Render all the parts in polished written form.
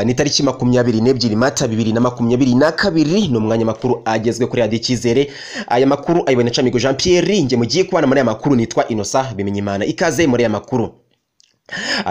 ni tariki 22 Mata 2022 n'umwanya makuru agezwe kuri Radio Icyizere. Aya makuru ayibona Camigo Jean Pierre, nge mugiye kubana muri aya makuru nitwa Innocent Bimenyimana. Ikaze muri aya makuru.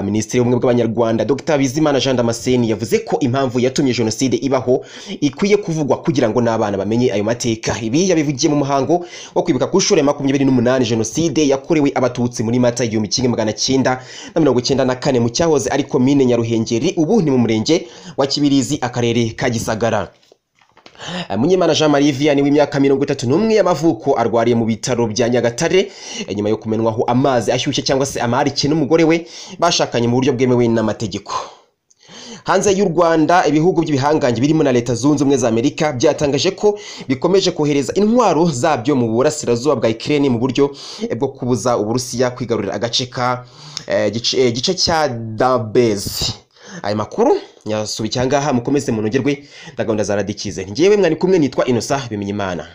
Minisitiri w'ubumwe bw'Abanyarwanda Dr Bizimana Jean Damascene yavuze ko impamvu yatumye jenoside ibaho ikwiye kuvugwa kugira ngo n'abana bamenye ayo mateka. Ibi yabivugiye mu muhango wo kwibuka ku nshuro ya 28 jenoside yakorewe abatutsi muri Mata 1994 mu cyahoze ari komine Nyaruhengeri, ubu ni mu murenge wa Kibirizi, akarere ka Gisagara. Munyemana Jean Marie Vianney w'imyaka 31 y'amavuko arwariye mu bitaro bya Nyagatare nyuma yo kumenwaho amazi ashyushye cyangwa se amarike n'umugore we bashakanye mu buryo bwemewe n'amategeko. Hanze y'u Rwanda, ibihugu by'ibihanganje birimo na Leta Zunze Ubumwe za Amerika byatangaje ko bikomeje kohereza intwaro zabyo mu burasirazuba bwa Ukraine mu buryo bwo kubuza Uburusiya kwigarurira agace ka gice cya Donbass. Aya makuru nyasubiye cyangaha mukomeze munogerwe ndagahunda za Radio Icyizere. Ngiyewe mwani kumwe nitwa Innocent Bimenyimana.